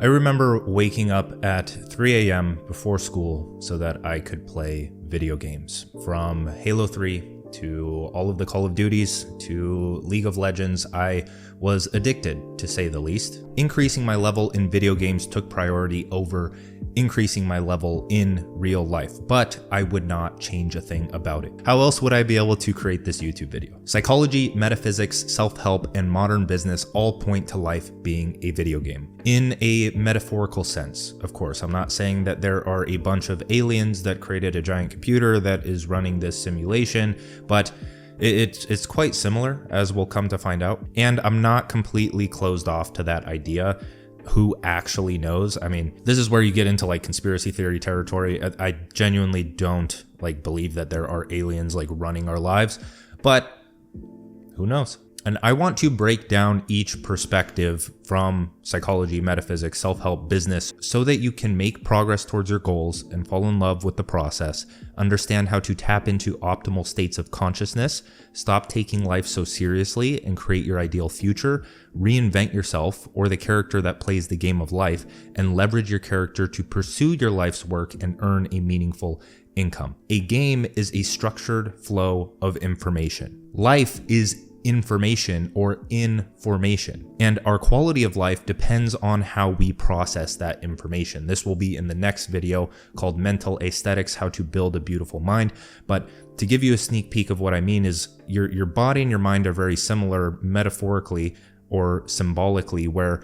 I remember waking up at 3 a.m. before school so that I could play video games, from Halo 3 to all of the Call of Duties to League of Legends. I was addicted, to say the least. Increasing my level in video games took priority over increasing my level in real life, but I would not change a thing about it. How else would I be able to create this YouTube video? Psychology, metaphysics, self-help, and modern business all point to life being a video game. In a metaphorical sense, of course. I'm not saying that there are a bunch of aliens that created a giant computer that is running this simulation, but it's quite similar, as we'll come to find out. And I'm not completely closed off to that idea. Who actually knows? I mean, this is where you get into like conspiracy theory territory. I genuinely don't believe that there are aliens running our lives, but who knows? And I want to break down each perspective from psychology, metaphysics, self-help, business, so that you can make progress towards your goals and fall in love with the process, understand how to tap into optimal states of consciousness, stop taking life so seriously and create your ideal future, reinvent yourself or the character that plays the game of life, and leverage your character to pursue your life's work and earn a meaningful income. A game is a structured flow of information. Life is information or information, and our quality of life depends on how we process that information. This will be in the next video called Mental Aesthetics: How to Build a Beautiful Mind. But to give you a sneak peek of what I mean is your body and your mind are very similar metaphorically or symbolically, where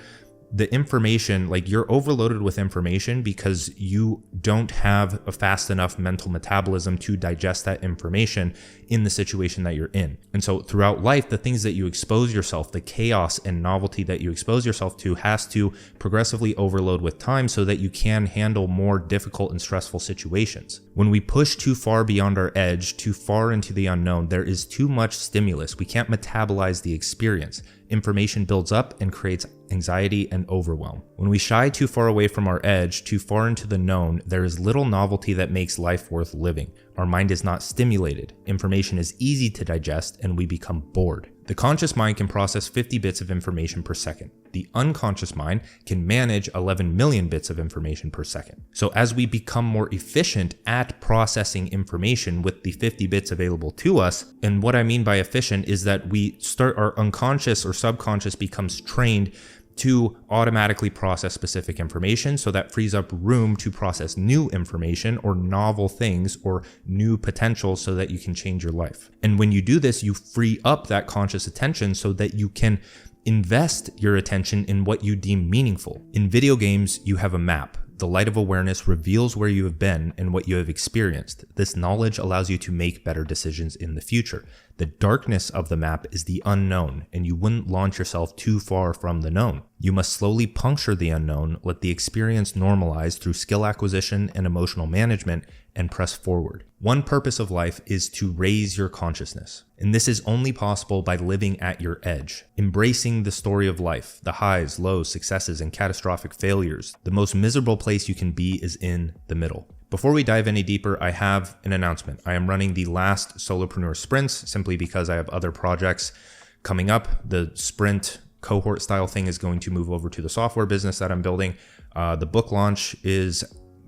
the information, you're overloaded with information because you don't have a fast enough mental metabolism to digest that information in the situation that you're in. And so throughout life, the things that you expose yourself, the chaos and novelty that you expose yourself to, has to progressively overload with time so that you can handle more difficult and stressful situations. When we push too far beyond our edge, too far into the unknown, there is too much stimulus. We can't metabolize the experience. Information builds up and creates anxiety and overwhelm. When we shy too far away from our edge, too far into the known, there is little novelty that makes life worth living. Our mind is not stimulated. Information is easy to digest, and we become bored. The conscious mind can process 50 bits of information per second. The unconscious mind can manage 11 million bits of information per second. So as we become more efficient at processing information with the 50 bits available to us, and what I mean by efficient is that our unconscious or subconscious becomes trained to automatically process specific information, so that frees up room to process new information or novel things or new potential so that you can change your life. And when you do this, you free up that conscious attention so that you can invest your attention in what you deem meaningful. In video games, you have a map. The light of awareness reveals where you have been and what you have experienced. This knowledge allows you to make better decisions in the future. The darkness of the map is the unknown, and you wouldn't launch yourself too far from the known. You must slowly puncture the unknown, let the experience normalize through skill acquisition and emotional management, and press forward. One purpose of life is to raise your consciousness, and this is only possible by living at your edge, embracing the story of life, the highs, lows, successes, and catastrophic failures. The most miserable place you can be is in the middle. Before we dive any deeper, I have an announcement. I am running the last Solopreneur Sprints simply because I have other projects coming up. The sprint cohort style thing is going to move over to the software business that I'm building. The book launch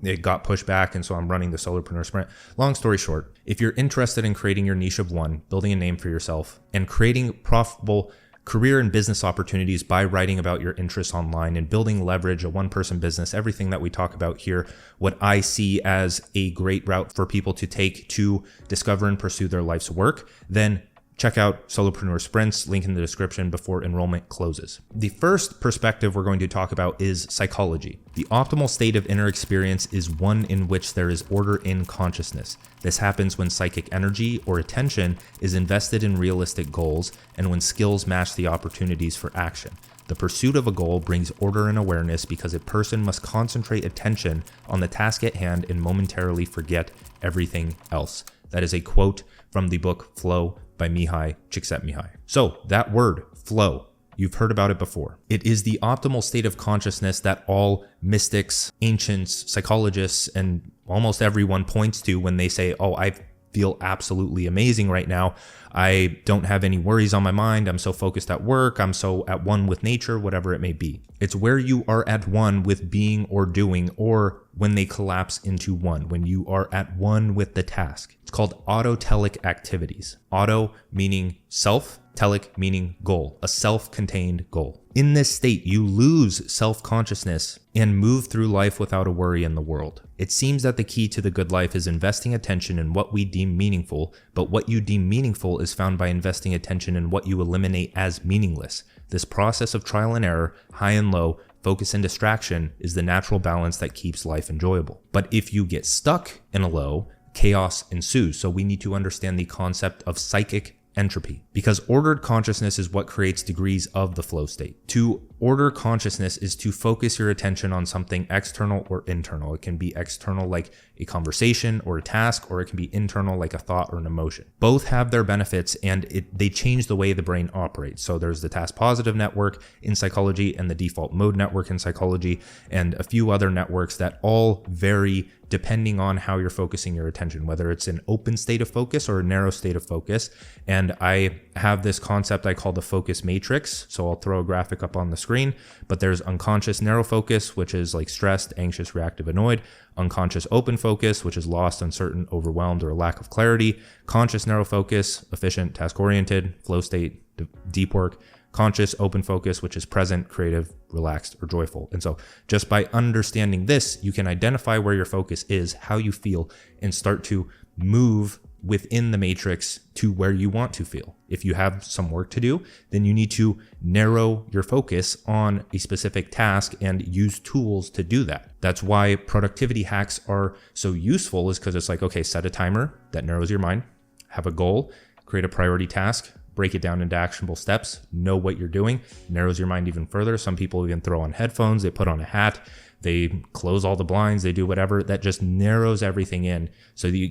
it got pushed back, and so I'm running the Solopreneur Sprint. Long story short, if you're interested in creating your niche of one, building a name for yourself, and creating profitable career and business opportunities by writing about your interests online and building leverage, a one-person business, everything that we talk about here, what I see as a great route for people to take to discover and pursue their life's work, then check out Solopreneur Sprints, link in the description before enrollment closes. The first perspective we're going to talk about is psychology. The optimal state of inner experience is one in which there is order in consciousness. This happens when psychic energy or attention is invested in realistic goals and when skills match the opportunities for action. The pursuit of a goal brings order and awareness because a person must concentrate attention on the task at hand and momentarily forget everything else. That is a quote from the book Flow by Mihai Csikszentmihalyi. So that word, flow, you've heard about it before. It is the optimal state of consciousness that all mystics, ancients, psychologists, and almost everyone points to when they say, oh, I've feel absolutely amazing right now. I don't have any worries on my mind. I'm so focused at work. I'm so at one with nature, whatever it may be. It's where you are at one with being or doing, or when they collapse into one, when you are at one with the task. It's called autotelic activities. Auto meaning self, telic meaning goal, a self-contained goal. In this state, you lose self-consciousness and move through life without a worry in the world. It seems that the key to the good life is investing attention in what we deem meaningful, but what you deem meaningful is found by investing attention in what you eliminate as meaningless. This process of trial and error, high and low, focus and distraction is the natural balance that keeps life enjoyable. But if you get stuck in a low, chaos ensues. So we need to understand the concept of psychic entropy, because ordered consciousness is what creates degrees of the flow state. To order consciousness is to focus your attention on something external or internal. It can be external like a conversation or a task, or it can be internal like a thought or an emotion. Both have their benefits, and they change the way the brain operates. So there's the task positive network in psychology and the default mode network in psychology, and a few other networks that all vary depending on how you're focusing your attention, whether it's an open state of focus or a narrow state of focus. And I have this concept I call the focus matrix. So I'll throw a graphic up on the screen, but there's unconscious narrow focus, which is like stressed, anxious, reactive, annoyed. Unconscious open focus, which is lost, uncertain, overwhelmed, or a lack of clarity. Conscious narrow focus, efficient, task-oriented, flow state, deep work. Conscious open focus, which is present, creative, relaxed, or joyful. And so just by understanding this, you can identify where your focus is, how you feel, and start to move within the matrix to where you want to feel. If you have some work to do, then you need to narrow your focus on a specific task and use tools to do that. That's why productivity hacks are so useful, is because it's like, okay, set a timer that narrows your mind, have a goal, create a priority task, break it down into actionable steps, know what you're doing, narrows your mind even further. Some people even throw on headphones, they put on a hat, they close all the blinds, they do whatever. That just narrows everything in so that you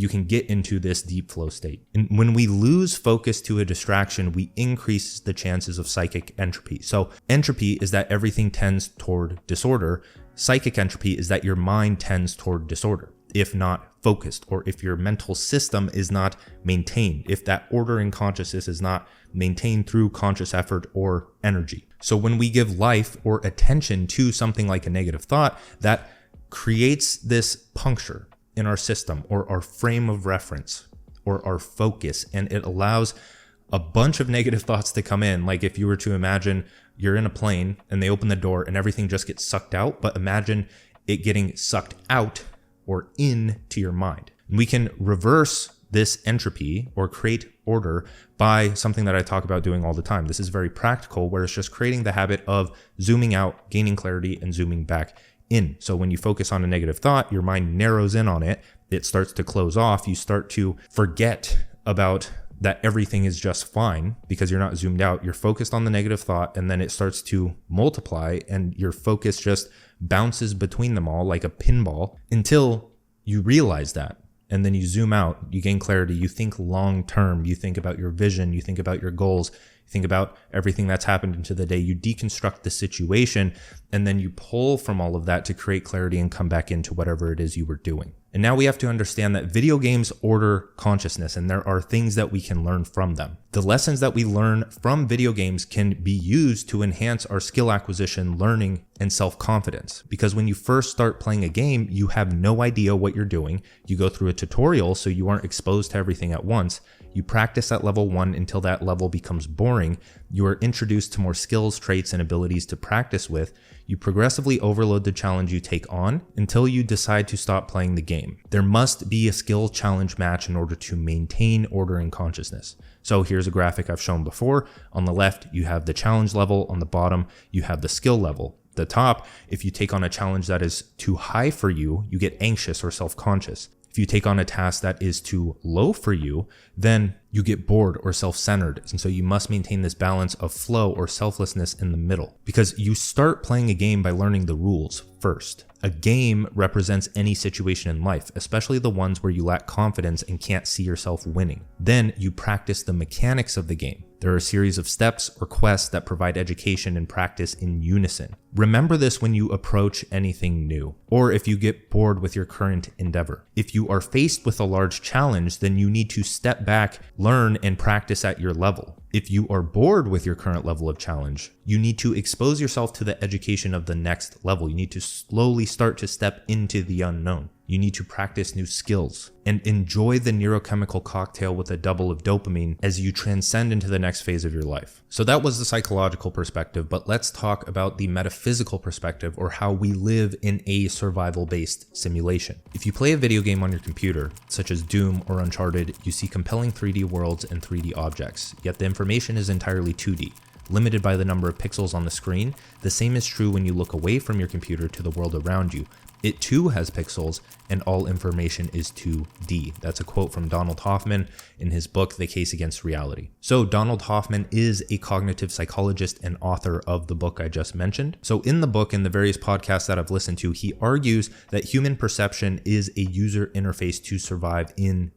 can get into this deep flow state. And when we lose focus to a distraction, we increase the chances of psychic entropy. So entropy is that everything tends toward disorder. Psychic entropy is that your mind tends toward disorder, if not focused, or if your mental system is not maintained, if that order in consciousness is not maintained through conscious effort or energy. So when we give life or attention to something like a negative thought, that creates this puncture in our system or our frame of reference or our focus, and it allows a bunch of negative thoughts to come in. Like if you were to imagine you're in a plane and they open the door and everything just gets sucked out, but imagine it getting sucked out or into your mind. We can reverse this entropy or create order by something that I talk about doing all the time. This is very practical, where it's just creating the habit of zooming out, gaining clarity, and zooming back in. So when you focus on a negative thought, your mind narrows in on it. It starts to close off. You start to forget about that everything is just fine because you're not zoomed out. You're focused on the negative thought, and then it starts to multiply, and your focus just bounces between them all like a pinball until you realize that. And then you zoom out, you gain clarity, you think long term, you think about your vision, you think about your goals, you think about everything that's happened into the day, you deconstruct the situation, and then you pull from all of that to create clarity and come back into whatever it is you were doing. And now we have to understand that video games order consciousness, and there are things that we can learn from them. The lessons that we learn from video games can be used to enhance our skill acquisition, learning, and self-confidence. Because when you first start playing a game, you have no idea what you're doing. You go through a tutorial, so you aren't exposed to everything at once. You practice at level 1 until that level becomes boring. You are introduced to more skills, traits, and abilities to practice with. You progressively overload the challenge you take on until you decide to stop playing the game. There must be a skill challenge match in order to maintain order and consciousness. So here's a graphic I've shown before. On the left, you have the challenge level. On the bottom, you have the skill level. The top, if you take on a challenge that is too high for you, you get anxious or self-conscious. If you take on a task that is too low for you, then you get bored or self-centered. And so you must maintain this balance of flow or selflessness in the middle, because you start playing a game by learning the rules first. A game represents any situation in life, especially the ones where you lack confidence and can't see yourself winning. Then you practice the mechanics of the game. There are a series of steps or quests that provide education and practice in unison. Remember this when you approach anything new, or if you get bored with your current endeavor. If you are faced with a large challenge, then you need to step back, learn, and practice at your level. If you are bored with your current level of challenge, you need to expose yourself to the education of the next level. You need to slowly start to step into the unknown. You need to practice new skills and enjoy the neurochemical cocktail with a double of dopamine as you transcend into the next phase of your life. So that was the psychological perspective, but let's talk about the metaphysical perspective, or how we live in a survival-based simulation. If you play a video game on your computer, such as Doom or Uncharted, you see compelling 3D worlds and 3D objects, yet the information is entirely 2D. Limited by the number of pixels on the screen. The same is true when you look away from your computer to the world around you. It too has pixels, and all information is 2D. That's a quote from Donald Hoffman in his book, The Case Against Reality. So Donald Hoffman is a cognitive psychologist and author of the book I just mentioned. So in the book and the various podcasts that I've listened to, he argues that human perception is a user interface to survive in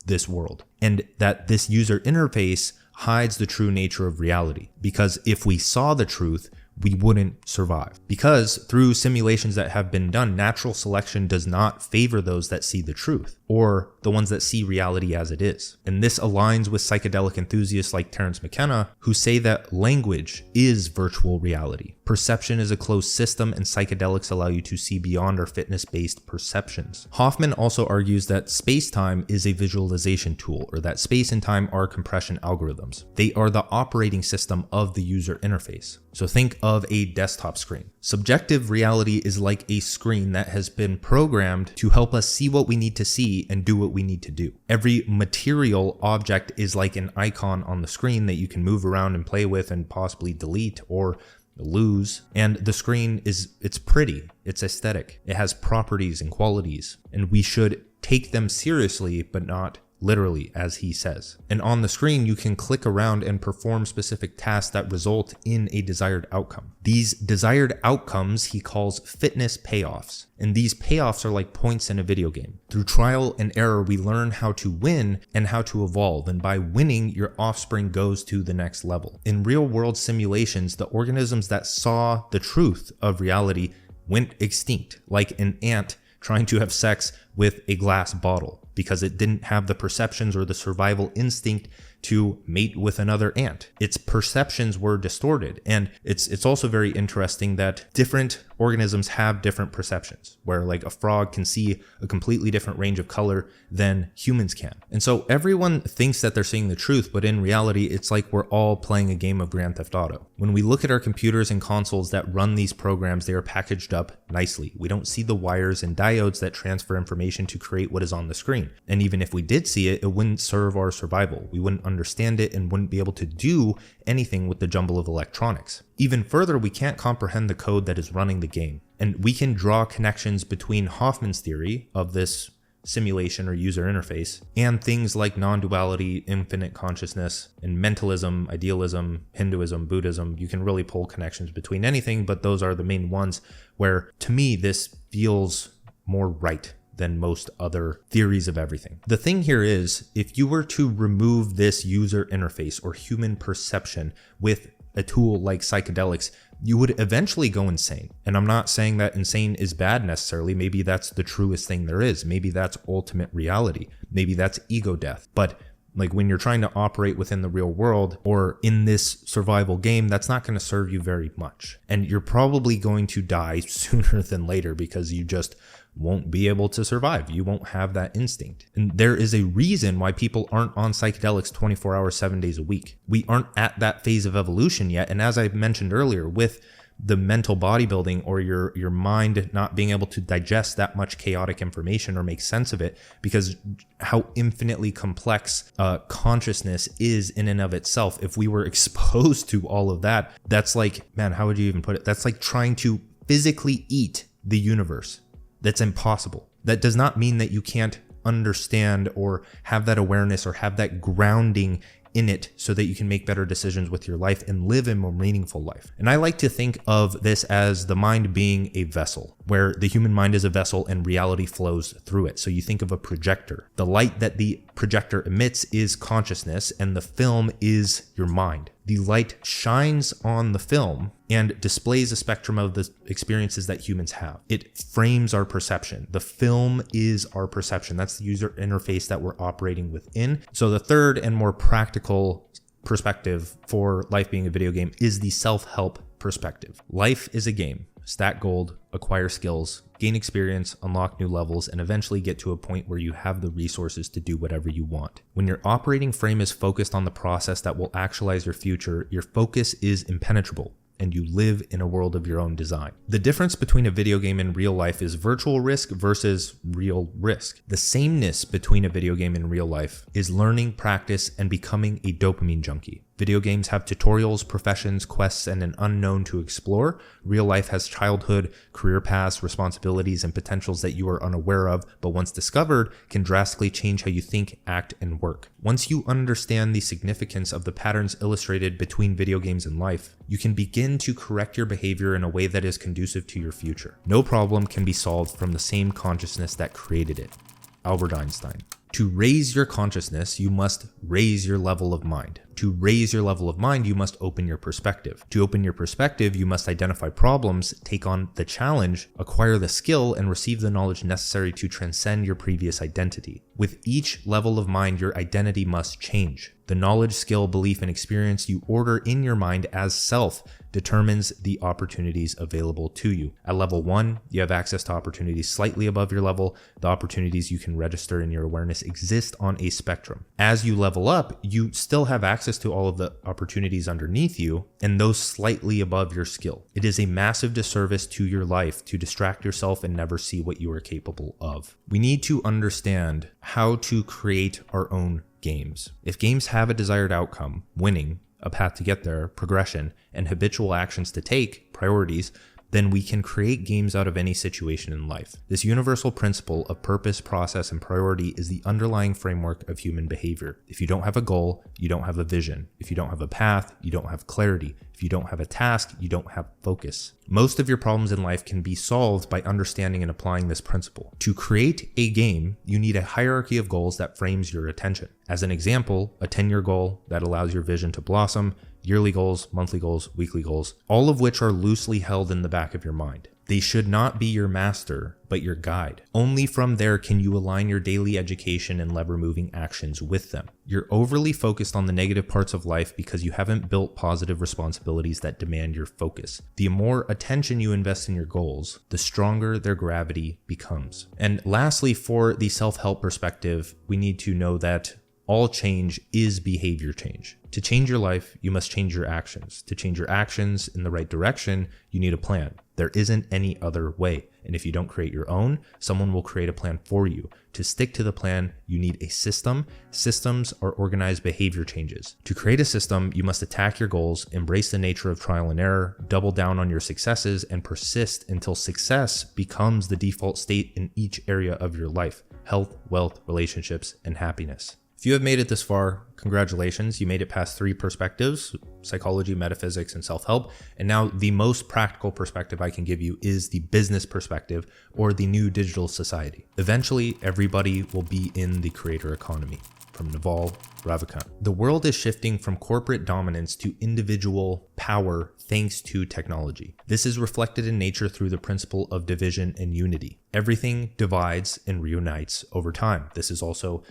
this world, and that this user interface hides the true nature of reality. Because if we saw the truth, we wouldn't survive. Because through simulations that have been done, natural selection does not favor those that see the truth, or the ones that see reality as it is. And this aligns with psychedelic enthusiasts like Terence McKenna, who say that language is virtual reality. Perception is a closed system, and psychedelics allow you to see beyond our fitness-based perceptions. Hoffman also argues that space-time is a visualization tool, or that space and time are compression algorithms. They are the operating system of the user interface. So think of a desktop screen. Subjective reality is like a screen that has been programmed to help us see what we need to see and do what we need to do. Every material object is like an icon on the screen that you can move around and play with and possibly delete or lose. And the screen it's pretty, it's aesthetic, it has properties and qualities, and we should take them seriously, but not literally, as he says. And on the screen, you can click around and perform specific tasks that result in a desired outcome. These desired outcomes he calls fitness payoffs. And these payoffs are like points in a video game. Through trial and error, we learn how to win and how to evolve. And by winning, your offspring goes to the next level. In real world simulations, the organisms that saw the truth of reality went extinct, like an ant trying to have sex with a glass bottle, because it didn't have the perceptions or the survival instinct to mate with another ant. Its perceptions were distorted. And it's also very interesting that different organisms have different perceptions, where like a frog can see a completely different range of color than humans can. And so everyone thinks that they're seeing the truth, but in reality, it's like we're all playing a game of Grand Theft Auto. When we look at our computers and consoles that run these programs, they are packaged up nicely. We don't see the wires and diodes that transfer information to create what is on the screen. And even if we did see it, it wouldn't serve our survival. We wouldn't understand it and wouldn't be able to do anything with the jumble of electronics. Even further, we can't comprehend the code that is running the game. And we can draw connections between Hoffman's theory of this simulation or user interface and things like non-duality, infinite consciousness, and mentalism, idealism, Hinduism, Buddhism. You can really pull connections between anything, but those are the main ones where, to me, this feels more right than most other theories of everything. The thing here is, if you were to remove this user interface or human perception with a tool like psychedelics, you would eventually go insane. And I'm not saying that insane is bad necessarily. Maybe that's the truest thing there is. Maybe that's ultimate reality. Maybe that's ego death. But like when you're trying to operate within the real world or in this survival game, that's not going to serve you very much. And you're probably going to die sooner than later because you just won't be able to survive. You won't have that instinct. And there is a reason why people aren't on psychedelics 24 hours, 7 days a week. We aren't at that phase of evolution yet. And as I mentioned earlier, with the mental bodybuilding or your mind not being able to digest that much chaotic information or make sense of it, because how infinitely complex consciousness is in and of itself. If we were exposed to all of that, that's like, man, how would you even put it? That's like trying to physically eat the universe. That's impossible. That does not mean that you can't understand or have that awareness or have that grounding in it so that you can make better decisions with your life and live a more meaningful life. And I like to think of this as the mind being a vessel, where the human mind is a vessel and reality flows through it. So you think of a projector. The light that the projector emits is consciousness, and the film is your mind. The light shines on the film and displays a spectrum of the experiences that humans have. It frames our perception. The film is our perception. That's the user interface that we're operating within. So the third and more practical perspective for life being a video game is the self-help perspective. Life is a game. Stack gold, acquire skills, gain experience, unlock new levels, and eventually get to a point where you have the resources to do whatever you want. When your operating frame is focused on the process that will actualize your future, your focus is impenetrable, and you live in a world of your own design. The difference between a video game and real life is virtual risk versus real risk. The sameness between a video game and real life is learning, practice, and becoming a dopamine junkie. Video games have tutorials, professions, quests, and an unknown to explore. Real life has childhood, career paths, responsibilities, and potentials that you are unaware of, but once discovered, can drastically change how you think, act, and work. Once you understand the significance of the patterns illustrated between video games and life, you can begin to correct your behavior in a way that is conducive to your future. No problem can be solved from the same consciousness that created it. Albert Einstein. To raise your consciousness, you must raise your level of mind. To raise your level of mind, you must open your perspective. To open your perspective, you must identify problems, take on the challenge, acquire the skill, and receive the knowledge necessary to transcend your previous identity. With each level of mind, your identity must change. The knowledge, skill, belief, and experience you order in your mind as self determines the opportunities available to you. At level 1, you have access to opportunities slightly above your level. The opportunities you can register in your awareness exist on a spectrum. As you level up, you still have access to all of the opportunities underneath you and those slightly above your skill. It is a massive disservice to your life to distract yourself and never see what you are capable of. We need to understand how to create our own games. If games have a desired outcome, winning, a path to get there, progression, and habitual actions to take, priorities, then we can create games out of any situation in life. This universal principle of purpose, process, and priority is the underlying framework of human behavior. If you don't have a goal, you don't have a vision. If you don't have a path, you don't have clarity. If you don't have a task, you don't have focus. Most of your problems in life can be solved by understanding and applying this principle. To create a game, you need a hierarchy of goals that frames your attention. As an example, a 10-year goal that allows your vision to blossom, yearly goals, monthly goals, weekly goals, all of which are loosely held in the back of your mind. They should not be your master, but your guide. Only from there can you align your daily education and lever-moving actions with them. You're overly focused on the negative parts of life because you haven't built positive responsibilities that demand your focus. The more attention you invest in your goals, the stronger their gravity becomes. And lastly, for the self-help perspective, we need to know that all change is behavior change. To change your life, you must change your actions. To change your actions in the right direction, you need a plan. There isn't any other way. And if you don't create your own, someone will create a plan for you. To stick to the plan, you need a system. Systems are organized behavior changes. To create a system, you must attack your goals, embrace the nature of trial and error, double down on your successes, and persist until success becomes the default state in each area of your life: health, wealth, relationships, and happiness. If you have made it this far, congratulations. You made it past 3 perspectives: psychology, metaphysics, and self-help. And now the most practical perspective I can give you is the business perspective, or the new digital society. Eventually, everybody will be in the creator economy. From Naval Ravikant. The world is shifting from corporate dominance to individual power thanks to technology. This is reflected in nature through the principle of division and unity. Everything divides and reunites over time. This also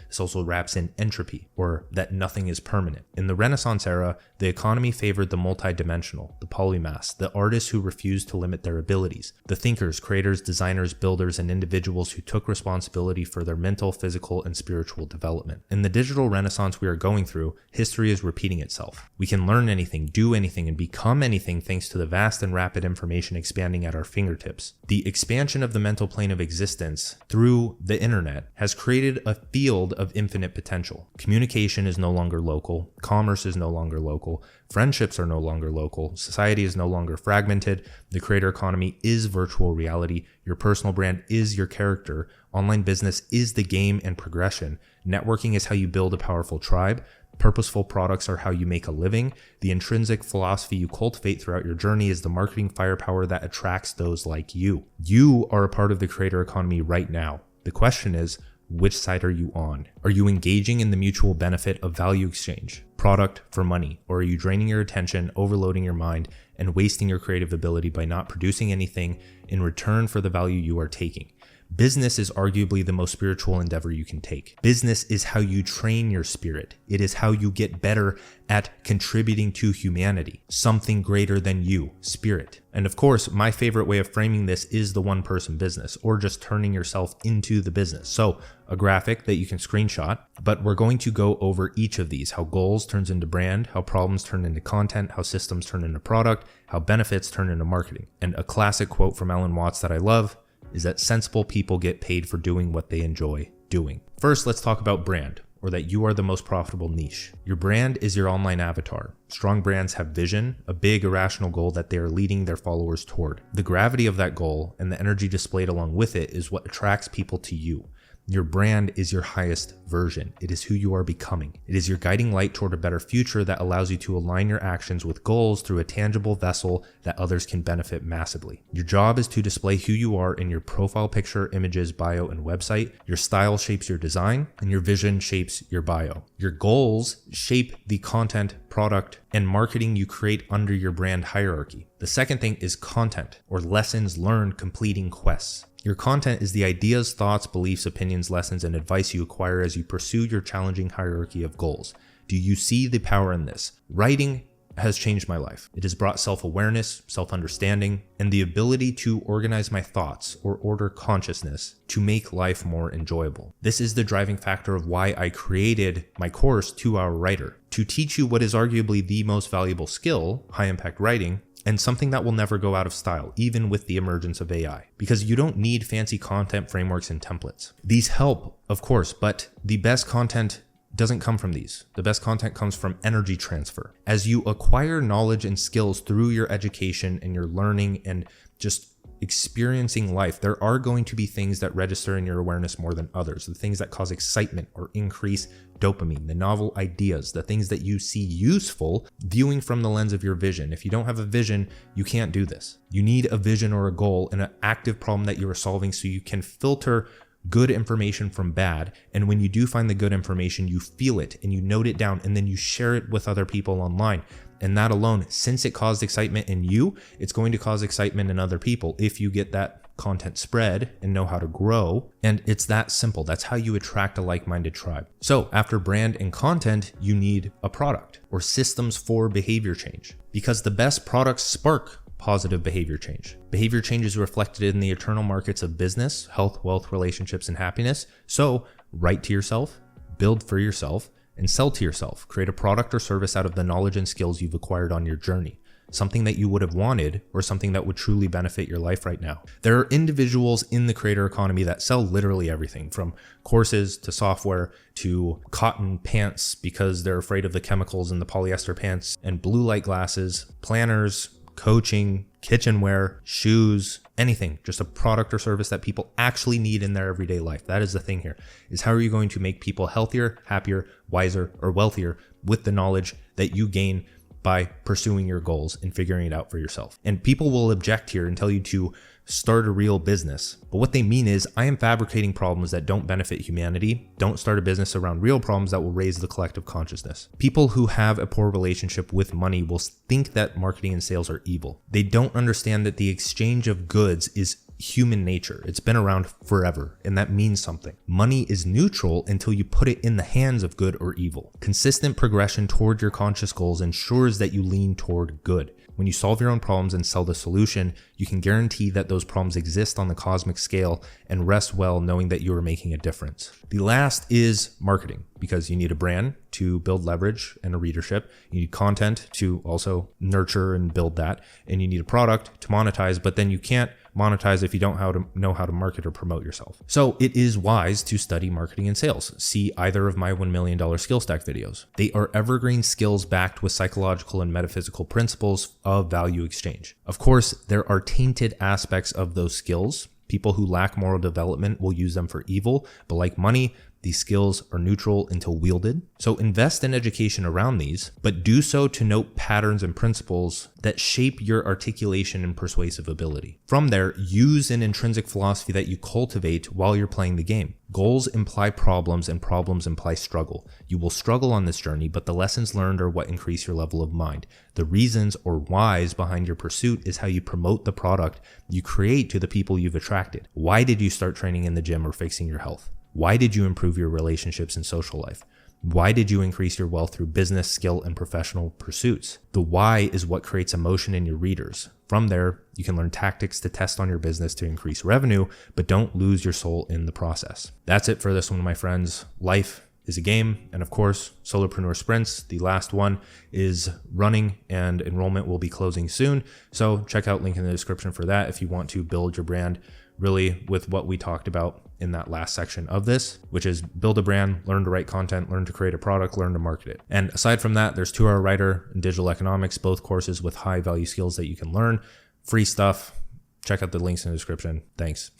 wraps in entropy, or that nothing is permanent. In the Renaissance era, the economy favored the multidimensional, the polymaths, the artists who refused to limit their abilities, the thinkers, creators, designers, builders, and individuals who took responsibility for their mental, physical, and spiritual development. In the digital renaissance we are going through, history is repeating itself. We can learn anything, do anything, and become anything thanks to the vast and rapid information expanding at our fingertips. The expansion of the mental plane of existence through the internet has created a field of infinite potential. Communication is no longer local, commerce is no longer local, friendships are no longer local, society is no longer fragmented, the creator economy is virtual reality, your personal brand is your character, online business is the game and progression, networking is how you build a powerful tribe, purposeful products are how you make a living, the intrinsic philosophy you cultivate throughout your journey is the marketing firepower that attracts those like you. You are a part of the creator economy right now. The question is, Which side are you on? Are you engaging in the mutual benefit of value exchange, product for money, or are you draining your attention, overloading your mind, and wasting your creative ability by not producing anything in return for the value you are taking? Business is arguably the most spiritual endeavor you can take. Business is how you train your spirit. It is how you get better at contributing to humanity, something greater than you, spirit. And of course, my favorite way of framing this is the one-person business, or just turning yourself into the business. So a graphic that you can screenshot, but we're going to go over each of these: how goals turns into brand, how problems turn into content, how systems turn into product, how benefits turn into marketing. And a classic quote from Alan Watts that I love is that sensible people get paid for doing what they enjoy doing. First, let's talk about brand, or that you are the most profitable niche. Your brand is your online avatar. Strong brands have vision, a big irrational goal that they are leading their followers toward. The gravity of that goal and the energy displayed along with it is what attracts people to you. Your brand is your highest version. It is who you are becoming. It is your guiding light toward a better future that allows you to align your actions with goals through a tangible vessel that others can benefit massively. Your job is to display who you are in your profile picture, images, bio, and website. Your style shapes your design, and your vision shapes your bio. Your goals shape the content, product, and marketing you create under your brand hierarchy. The second thing is content, or lessons learned completing quests. Your content is the ideas, thoughts, beliefs, opinions, lessons, and advice you acquire as you pursue your challenging hierarchy of goals. Do you see the power in this? Writing has changed my life. It has brought self-awareness, self-understanding, and the ability to organize my thoughts or order consciousness to make life more enjoyable. This is the driving factor of why I created my course, 2-Hour Writer, to teach you what is arguably the most valuable skill, high-impact writing, and something that will never go out of style, even with the emergence of AI. Because you don't need fancy content frameworks and templates. These help, of course, but the best content doesn't come from these. The best content comes from energy transfer. As you acquire knowledge and skills through your education and your learning and just experiencing life, there are going to be things that register in your awareness more than others. The things that cause excitement or increase dopamine, the novel ideas, the things that you see useful, viewing from the lens of your vision. If you don't have a vision, you can't do this. You need a vision or a goal and an active problem that you are solving so you can filter good information from bad. And when you do find the good information, you feel it and you note it down and then you share it with other people online. And that alone, since it caused excitement in you, it's going to cause excitement in other people if you get that content spread and know how to grow. And it's that simple. That's how you attract a like-minded tribe. So after brand and content, you need a product or systems for behavior change, because the best products spark positive behavior change. Behavior change is reflected in the eternal markets of business, health, wealth, relationships, and happiness. So write to yourself, build for yourself, and sell to yourself. Create a product or service out of the knowledge and skills you've acquired on your journey. Something that you would have wanted or something that would truly benefit your life right now. There are individuals in the creator economy that sell literally everything from courses to software to cotton pants because they're afraid of the chemicals in the polyester pants, and blue light glasses, planners, coaching, kitchenware, shoes, anything, just a product or service that people actually need in their everyday life. That is the thing here, is how are you going to make people healthier, happier, wiser, or wealthier with the knowledge that you gain by pursuing your goals and figuring it out for yourself. And people will object here and tell you to start a real business. But what they mean is, I am fabricating problems that don't benefit humanity. Don't start a business around real problems that will raise the collective consciousness. People who have a poor relationship with money will think that marketing and sales are evil. They don't understand that the exchange of goods is human nature. It's been around forever, and that means something. Money is neutral until you put it in the hands of good or evil. Consistent progression toward your conscious goals ensures that you lean toward good. When you solve your own problems and sell the solution, you can guarantee that those problems exist on the cosmic scale and rest well knowing that you are making a difference. The last is marketing, because you need a brand to build leverage and a readership. You need content to also nurture and build that. And you need a product to monetize, but then you can't monetize if you don't know how to market or promote yourself. So it is wise to study marketing and sales. See either of my $1 million skill stack videos. They are evergreen skills backed with psychological and metaphysical principles of value exchange. Of course, there are tainted aspects of those skills. People who lack moral development will use them for evil, but like money, These skills are neutral until wielded. So invest in education around these, but do so to note patterns and principles that shape your articulation and persuasive ability. From there, use an intrinsic philosophy that you cultivate while you're playing the game. Goals imply problems and problems imply struggle. You will struggle on this journey, but the lessons learned are what increase your level of mind. The reasons or whys behind your pursuit is how you promote the product you create to the people you've attracted. Why did you start training in the gym or fixing your health? Why did you improve your relationships and social life? Why did you increase your wealth through business, skill, and professional pursuits? The why is what creates emotion in your readers. From there, you can learn tactics to test on your business to increase revenue, but don't lose your soul in the process. That's it for this one, my friends. Life is a game. And of course, Solopreneur Sprints, the last one, is running and enrollment will be closing soon. So check out link in the description for that if you want to build your brand really with what we talked about in that last section of this, which is build a brand, learn to write content, learn to create a product, learn to market it. And aside from that, there's 2-Hour Writer and Digital Economics, both courses with high value skills that you can learn. Free stuff. Check out the links in the description. Thanks.